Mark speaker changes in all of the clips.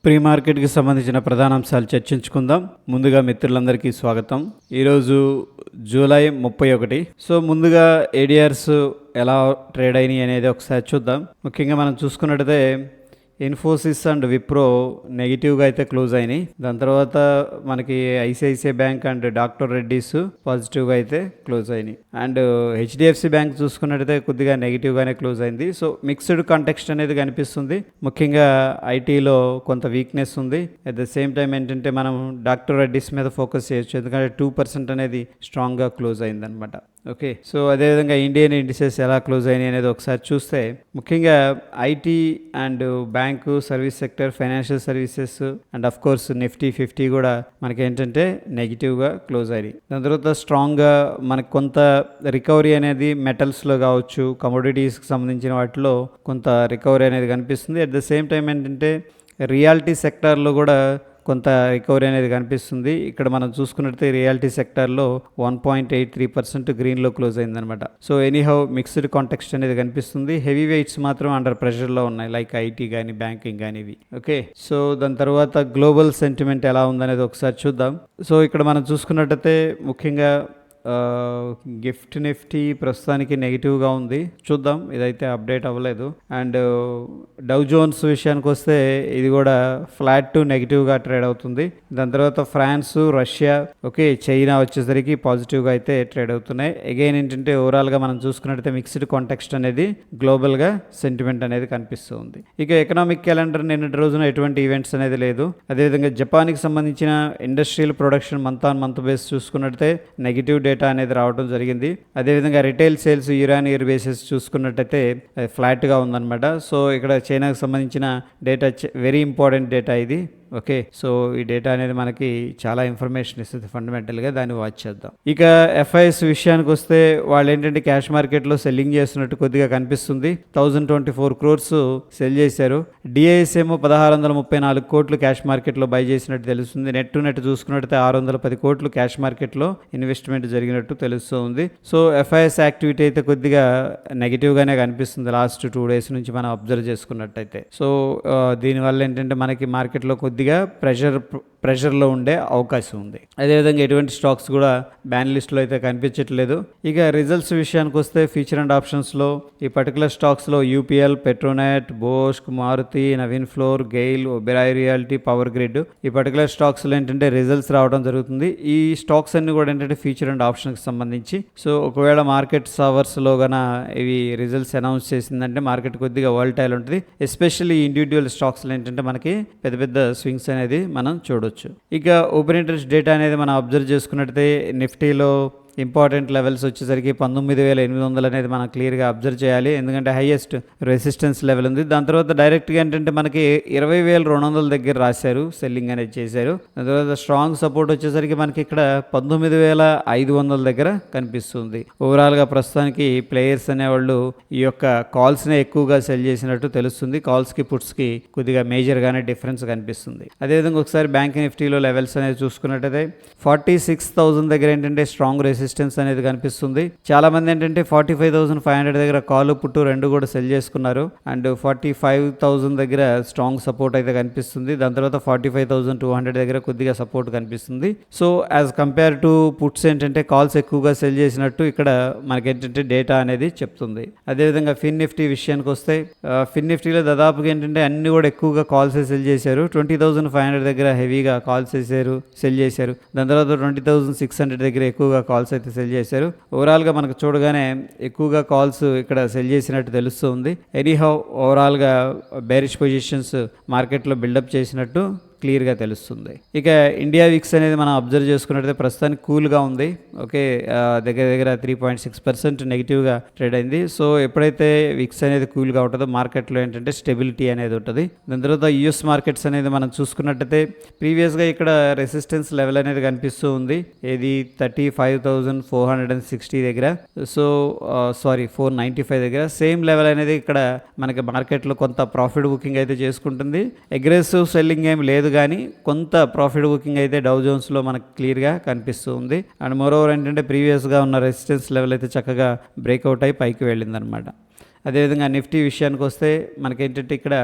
Speaker 1: Pre మార్కెట్కి సంబంధించిన ప్రధాన అంశాలు చర్చించుకుందాం. ముందుగా మిత్రులందరికీ స్వాగతం. ఈరోజు జూలై 31. సో ముందుగా ఏడిఆర్స్ ఎలా ట్రేడ్ అయినాయి అనేది ఒకసారి చూద్దాం. ముఖ్యంగా మనం చూసుకున్నట్టయితే ఇన్ఫోసిస్ అండ్ విప్రో నెగిటివ్గా అయితే క్లోజ్ అయినాయి. దాని తర్వాత మనకి ICICI bank and doctor Reddy's పాజిటివ్గా అయితే క్లోజ్ అయినాయి. అండ్ హెచ్డిఎఫ్సి బ్యాంక్ చూసుకున్నట్టయితే కొద్దిగా నెగిటివ్గానే క్లోజ్ అయింది. సో మిక్స్డ్ కాంటెక్స్ట్ అనేది కనిపిస్తుంది. ముఖ్యంగా ఐటీలో కొంత వీక్నెస్ ఉంది. అట్ ద సేమ్ టైం ఏంటంటే మనం డాక్టర్ రెడ్డీస్ మీద ఫోకస్ చేయొచ్చు, ఎందుకంటే 2% అనేది స్ట్రాంగ్గా క్లోజ్ అయిందనమాట. ఓకే, సో అదేవిధంగా ఇండియన్ ఇండిసెస్ ఎలా క్లోజ్ అయినాయి అనేది ఒకసారి చూస్తే ముఖ్యంగా IT and bank, service sector, financial services and of course Nifty 50 కూడా మనకి ఏంటంటే నెగిటివ్గా క్లోజ్ అయ్యాయి. దాని తర్వాత స్ట్రాంగ్గా మనకు కొంత రికవరీ అనేది మెటల్స్లో కావచ్చు, కమోడిటీస్కి సంబంధించిన వాటిలో కొంత రికవరీ అనేది కనిపిస్తుంది. అట్ ద సేమ్ టైం ఏంటంటే రియాలిటీ సెక్టార్లో కూడా కొంత రికవరీ అనేది కనిపిస్తుంది. ఇక్కడ మనం చూసుకున్నట్లయితే రియాలిటీ సెక్టార్లో 1.83% గ్రీన్లో క్లోజ్ అయిందనమాట. సో ఎనీహౌ మిక్స్డ్ కాంటెక్స్ట్ అనేది కనిపిస్తుంది. హెవీ వెయిట్స్ మాత్రం అండర్ ప్రెషర్లో ఉన్నాయి, లైక్ ఐటీ కానీ బ్యాంకింగ్ కానీ ఇవి. ఓకే, సో దాని తర్వాత గ్లోబల్ సెంటిమెంట్ ఎలా ఉందనేది ఒకసారి చూద్దాం. సో ఇక్కడ మనం చూసుకున్నట్టయితే ముఖ్యంగా గిఫ్ట్ నిఫ్టీ ప్రస్తుతానికి నెగిటివ్గా ఉంది. చూద్దాం, ఇదైతే అప్డేట్ అవ్వలేదు. అండ్ డౌ జోన్స్ విషయానికి వస్తే ఇది కూడా ఫ్లాట్ టు నెగిటివ్గా ట్రేడ్ అవుతుంది. దాని తర్వాత ఫ్రాన్స్, రష్యా, ఓకే, చైనా వచ్చేసరికి పాజిటివ్గా అయితే ట్రేడ్ అవుతున్నాయి. అగైన్ ఏంటంటే ఓవరాల్గా మనం చూసుకున్నట్టయితే మిక్స్డ్ కాంటెక్స్ట్ అనేది గ్లోబల్గా సెంటిమెంట్ అనేది కనిపిస్తుంది. ఇక ఎకనామిక్ క్యాలెండర్ నిన్నటి రోజున ఎటువంటి ఈవెంట్స్ అనేది లేదు. అదేవిధంగా జపాన్కి సంబంధించిన industrial production month on month base చూసుకున్నట్టయితే నెగిటివ్ డేటా అనేది రావడం జరిగింది. అదేవిధంగా retail sales year on year basis చూసుకున్నట్టయితే ఫ్లాట్గా ఉందన్నమాట. సో ఇక్కడ చైనాకు సంబంధించిన డేటా వెరీ ఇంపార్టెంట్ డేటా ఇది. ఓకే, సో ఈ డేటా అనేది మనకి చాలా ఇన్ఫర్మేషన్ ఇస్తుంది. ఫండమెంటల్గా దాన్ని వాచ్ చేద్దాం. ఇక ఎఫ్ఐఎస్ విషయానికి వస్తే వాళ్ళు ఏంటంటే క్యాష్ మార్కెట్లో సెల్లింగ్ చేస్తున్నట్టు కొద్దిగా కనిపిస్తుంది. 1024 crores సెల్ చేశారు. డిఐఎస్ ఏమో 1634 కోట్లు క్యాష్ మార్కెట్లో బై చేసినట్టు తెలుస్తుంది. నెట్ టు నెట్ చూసుకున్నట్టయితే 610 కోట్లు క్యాష్ మార్కెట్లో ఇన్వెస్ట్మెంట్ జరిగినట్టు తెలుస్తుంది. సో ఎఫ్ఐఎస్ యాక్టివిటీ అయితే కొద్దిగా నెగిటివ్గానే కనిపిస్తుంది లాస్ట్ 2 days నుంచి మనం అబ్జర్వ్ చేసుకున్నట్టయితే. సో దీనివల్ల ఏంటంటే మనకి మార్కెట్లో కొద్దిగా ప్రెషర్లో ఉండే అవకాశం ఉంది. అదేవిధంగా ఎటువంటి స్టాక్స్ కూడా బ్యాన్ లిస్ట్లో అయితే కనిపించట్లేదు. ఇక రిజల్ట్స్ విషయానికి వస్తే ఫ్యూచర్ అండ్ ఆప్షన్స్లో ఈ పర్టికులర్ స్టాక్స్లో UPL, Petronet, Bosch, Maruti, Navin Fluor, GAIL, Oberoi Realty, Power Grid ఈ పర్టికులర్ స్టాక్స్లో ఏంటంటే రిజల్ట్స్ రావడం జరుగుతుంది. ఈ స్టాక్స్ అన్ని కూడా ఏంటంటే ఫ్యూచర్ అండ్ ఆప్షన్కి సంబంధించి. సో ఒకవేళ మార్కెట్ అవర్స్లో గన ఇవి రిజల్ట్స్ అనౌన్స్ చేసిందంటే మార్కెట్ కొద్దిగా వాలటైల్ ఉంటుంది. ఎస్పెషల్లీ ఇండివిజువల్ స్టాక్స్లో ఏంటంటే మనకి పెద్ద పెద్ద స్వింగ్స్ అనేది మనం చూడొచ్చు. ఇక ఓపెన్ ఇంట్రెస్ట్ డేటా అనేది మనం అబ్జర్వ్ చేసుకున్నట్టయితే నిఫ్టీలో ఇంపార్టెంట్ లెవెల్స్ వచ్చేసరికి 19,800 అనేది మనం క్లియర్గా అబ్జర్వ్ చేయాలి, ఎందుకంటే హైయెస్ట్ రెసిస్టెన్స్ లెవెల్ ఉంది. దాని తర్వాత డైరెక్ట్గా ఏంటంటే మనకి 20,200 దగ్గర రాశారు, సెల్లింగ్ అనేది చేశారు. దాని తర్వాత స్ట్రాంగ్ సపోర్ట్ వచ్చేసరికి మనకి ఇక్కడ 19,500 దగ్గర కనిపిస్తుంది. ఓవరాల్గా ప్రస్తుతానికి ప్లేయర్స్ అనేవాళ్ళు ఈ యొక్క కాల్స్నే ఎక్కువగా సెల్ చేసినట్టు తెలుస్తుంది. కాల్స్కి పుట్స్కి కొద్దిగా మేజర్గానే డిఫరెన్స్ కనిపిస్తుంది. అదేవిధంగా ఒకసారి బ్యాంక్ నిఫ్టీలో లెవెల్స్ అనేది చూసుకున్నట్టయితే 46,000 దగ్గర ఏంటంటే స్ట్రాంగ్ రెసిస్టెన్స్ అనేది కనిపిస్తుంది. చాలా మంది ఏంటంటే 45,500 దగ్గర కాలు పుట్టు రెండు కూడా సెల్ చేసుకున్నారు. అండ్ 45,000 దగ్గర స్ట్రాంగ్ సపోర్ట్ అయితే కనిపిస్తుంది. దాని తర్వాత 45,200 దగ్గర కొద్దిగా సపోర్ట్ కనిపిస్తుంది. So as compare to puts ఏంటంటే కాల్స్ ఎక్కువగా సెల్ చేసినట్టు ఇక్కడ మనకి ఏంటంటే డేటా అనేది చెప్తుంది. అదేవిధంగా ఫిన్ నిఫ్టీ విషయానికి వస్తే ఫిన్ నిఫ్టీలో దాదాపుగా ఏంటంటే అన్ని కూడా ఎక్కువగా కాల్స్ సెల్ చేశారు. 20,500 దగ్గర హెవీగా కాల్స్ సెల్ చేశారు. దాని తర్వాత 20,600 దగ్గర ఎక్కువగా కాల్స్ అయితే సెల్ చేశారు. ఓవరాల్గా మనకు చూడగానే ఎక్కువగా కాల్స్ ఇక్కడ సెల్ చేసినట్టు తెలుస్తుంది. ఎనీహౌ ఓవరాల్గా బేరిష్ పొజిషన్స్ మార్కెట్లో బిల్డప్ చేసినట్టు క్లియర్గా తెలుస్తుంది. ఇక ఇండియా విక్స్ అనేది మనం అబ్జర్వ్ చేసుకున్నట్టయితే ప్రస్తుతానికి కూల్గా ఉంది. ఓకే, దగ్గర దగ్గర 3.6% నెగిటివ్గా ట్రేడ్ అయింది. సో ఎప్పుడైతే విక్స్ అనేది కూల్గా ఉంటుందో మార్కెట్లో ఏంటంటే స్టెబిలిటీ అనేది ఉంటుంది. దాని తర్వాత యుఎస్ మార్కెట్స్ అనేది మనం చూసుకున్నట్టయితే ప్రీవియస్గా ఇక్కడ రెసిస్టెన్స్ లెవెల్ అనేది కనిపిస్తూ ఉంది. ఇది 35,460 దగ్గర, సో 495 దగ్గర సేమ్ లెవెల్ అనేది ఇక్కడ మనకి మార్కెట్లో కొంత ప్రాఫిట్ బుకింగ్ అయితే చేసుకుంటుంది. అగ్రెసివ్ సెల్లింగ్ ఏం లేదు, కానీ కొంత ప్రాఫిట్ బుకింగ్ అయితే డౌ జోన్స్లో మనకు క్లియర్గా కనిపిస్తూ ఉంది. అండ్ మోరోవర్ ఏంటంటే ప్రీవియస్గా ఉన్న రెసిస్టెన్స్ లెవెల్ అయితే చక్కగా బ్రేక్అవుట్ అయి పైకి వెళ్ళిందనమాట. అదేవిధంగా నిఫ్టీ విషయానికి వస్తే మనకేంటంటే ఇక్కడ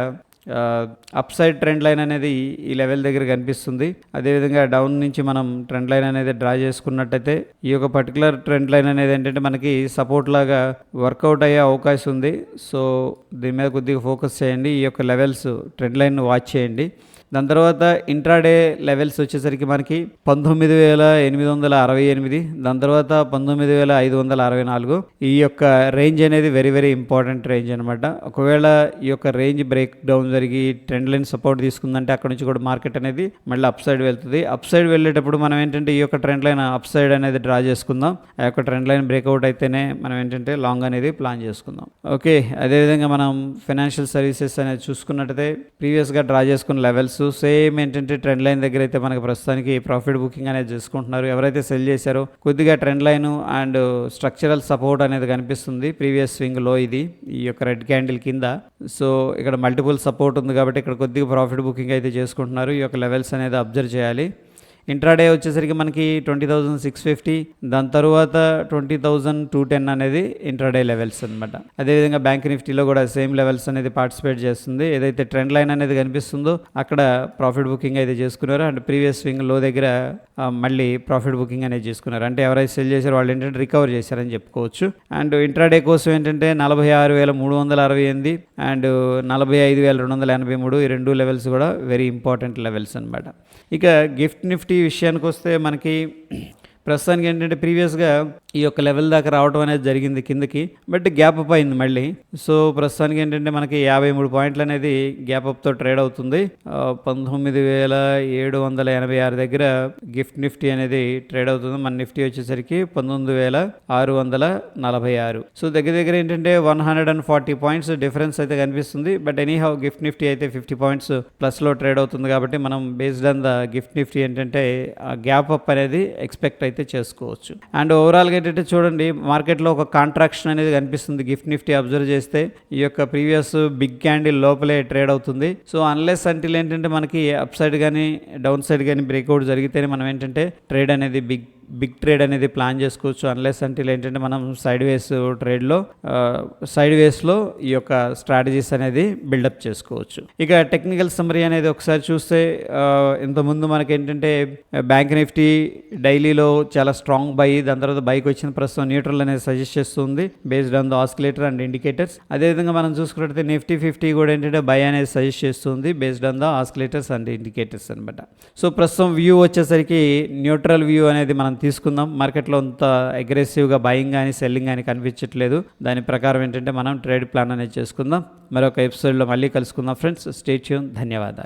Speaker 1: అప్ సైడ్ ట్రెండ్ లైన్ అనేది ఈ లెవెల్ దగ్గర కనిపిస్తుంది. అదేవిధంగా డౌన్ నుంచి మనం ట్రెండ్ లైన్ అనేది డ్రా చేసుకున్నట్టయితే ఈ యొక్క పర్టికులర్ ట్రెండ్ లైన్ అనేది ఏంటంటే మనకి సపోర్ట్ లాగా వర్కౌట్ అయ్యే అవకాశం ఉంది. సో దీని మీద కొద్దిగా ఫోకస్ చేయండి. ఈ యొక్క లెవెల్స్ ట్రెండ్ లైన్ వాచ్ చేయండి. దాని తర్వాత ఇంట్రాడే లెవెల్స్ వచ్చేసరికి మనకి 19,868, దాని తర్వాత 19,564. ఈ యొక్క రేంజ్ అనేది వెరీ వెరీ ఇంపార్టెంట్ రేంజ్ అనమాట. ఒకవేళ ఈ యొక్క రేంజ్ బ్రేక్ డౌన్ జరిగి ట్రెండ్ లైన్ సపోర్ట్ తీసుకుందంటే అక్కడ నుంచి కూడా మార్కెట్ అనేది మళ్ళీ అప్ సైడ్ వెళ్తుంది. అప్ సైడ్ వెళ్ళేటప్పుడు మనం ఏంటంటే ఈ యొక్క ట్రెండ్ లైన్ అప్ సైడ్ అనేది డ్రా చేసుకుందాం. ఆ యొక్క ట్రెండ్ లైన్ బ్రేక్అవుట్ అయితేనే మనం ఏంటంటే లాంగ్ అనేది ప్లాన్ చేసుకుందాం. ఓకే, అదేవిధంగా మనం ఫైనాన్షియల్ సర్వీసెస్ అనేది చూసుకున్నట్టయితే ప్రీవియస్గా డ్రా చేసుకున్న లెవెల్స్ సేమ్ ఏంటంటే ట్రెండ్ లైన్ దగ్గర అయితే మనకి ప్రస్తుతానికి ప్రాఫిట్ బుకింగ్ అనేది చేసుకుంటున్నారు. ఎవరైతే సెల్ చేశారో కొద్దిగా trend line and structural support అనేది కనిపిస్తుంది. ప్రీవియస్ స్వింగ్ లో ఇది ఈ యొక్క రెడ్ క్యాండిల్ కింద. సో ఇక్కడ మల్టిపుల్ సపోర్ట్ ఉంది కాబట్టి ఇక్కడ కొద్దిగా ప్రాఫిట్ బుకింగ్ అయితే చేసుకుంటున్నారు. ఈ యొక్క లెవెల్స్ అనేది అబ్జర్వ్ చేయాలి. ఇంట్రాడే వచ్చేసరికి మనకి 20,650, దాని తర్వాత 20,210 అనేది ఇంట్రాడే లెవెల్స్ అనమాట. అదేవిధంగా బ్యాంక్ నిఫ్టీలో కూడా సేమ్ లెవెల్స్ అనేది పార్టిసిపేట్ చేస్తుంది. ఏదైతే ట్రెండ్ లైన్ అనేది కనిపిస్తుందో అక్కడ ప్రాఫిట్ బుకింగ్ అయితే చేసుకున్నారు. అండ్ ప్రీవియస్ స్వింగ్ లో దగ్గర మళ్ళీ ప్రాఫిట్ బుకింగ్ అనేది చేసుకున్నారు. అంటే ఎవరైతే సెల్ చేశారో వాళ్ళు ఏంటంటే రికవర్ చేశారని చెప్పుకోవచ్చు. అండ్ ఇంట్రాడే కోసం ఏంటంటే 46,368 అండ్ 45,283 ఈ రెండు లెవెల్స్ కూడా వెరీ ఇంపార్టెంట్ లెవెల్స్ అనమాట. ఇక గిఫ్ట్ నిఫ్టీ విషయానికి వస్తే మనకి ప్రస్తుతానికి ఏంటంటే ప్రీవియస్గా ఈ యొక్క లెవెల్ దాకా రావడం అనేది జరిగింది కిందకి, బట్ గ్యాప్ అప్ అయింది మళ్ళీ. సో ప్రస్తుతానికి ఏంటంటే మనకి 53 పాయింట్లు అనేది గ్యాప్ అప్తో ట్రేడ్ అవుతుంది. 19,786 దగ్గర గిఫ్ట్ నిఫ్టీ అనేది ట్రేడ్ అవుతుంది. మన నిఫ్టీ వచ్చేసరికి 19,646. సో దగ్గర దగ్గర ఏంటంటే 140 పాయింట్స్ డిఫరెన్స్ అయితే కనిపిస్తుంది. బట్ ఎనీహౌ గిఫ్ట్ నిఫ్టీ అయితే 50 పాయింట్స్ ప్లస్లో ట్రేడ్ అవుతుంది కాబట్టి మనం based on the gift Nifty ఏంటంటే గ్యాప్ అప్ అనేది ఎక్స్పెక్ట్ అయితే చేసుకోవచ్చు. అండ్ ఓవరాల్గా ఏంటంటే చూడండి మార్కెట్లో ఒక కాంట్రాక్షన్ అనేది కనిపిస్తుంది. గిఫ్ట్ నిఫ్టీ అబ్జర్వ్ చేస్తే ఈ యొక్క ప్రీవియస్ బిగ్ క్యాండిల్ లోపలే ట్రేడ్ అవుతుంది. సో అన్లెస్ అంటిల్ ఏంటంటే మనకి అప్ సైడ్ కానీ డౌన్ సైడ్ కానీ బ్రేక్అవుట్ జరిగితేనే మనం ఏంటంటే ట్రేడ్ అనేది బిగ్ ట్రేడ్ అనేది ప్లాన్ చేసుకోవచ్చు. అన్లెస్ అంటిల్ ఏంటంటే మనం సైడ్ వేస్లో ఈ యొక్క స్ట్రాటజీస్ అనేది బిల్డప్ చేసుకోవచ్చు. ఇక టెక్నికల్ సమ్మరీ అనేది ఒకసారి చూస్తే ఇంతకుముందు మనకి ఏంటంటే బ్యాంక్ నిఫ్టీ డైలీలో చాలా స్ట్రాంగ్ బై, దాని తర్వాత బైక్ వచ్చిన ప్రస్తుతం న్యూట్రల్ అనేది సజెస్ట్ చేస్తుంది based on the oscillator and indicators. అదేవిధంగా మనం చూసుకున్నట్లయితే నిఫ్టీ 50 కూడా ఏంటంటే బై అనేది సజెస్ట్ చేస్తుంది based on the oscillators and indicators అనమాట. సో ప్రస్తుతం వ్యూ వచ్చేసరికి న్యూట్రల్ వ్యూ అనేది మనం తీసుకుందాం. మార్కెట్లో అంత అగ్రెసివ్గా బయింగ్ కానీ సెల్లింగ్ కానీ కనిపించట్లేదు. దాని ప్రకారం ఏంటంటే మనం ట్రేడ్ ప్లాన్ అనేది చేసుకుందాం. మరొక ఎపిసోడ్లో మళ్ళీ కలుసుకుందాం ఫ్రెండ్స్. Stay tune. ధన్యవాదాలు.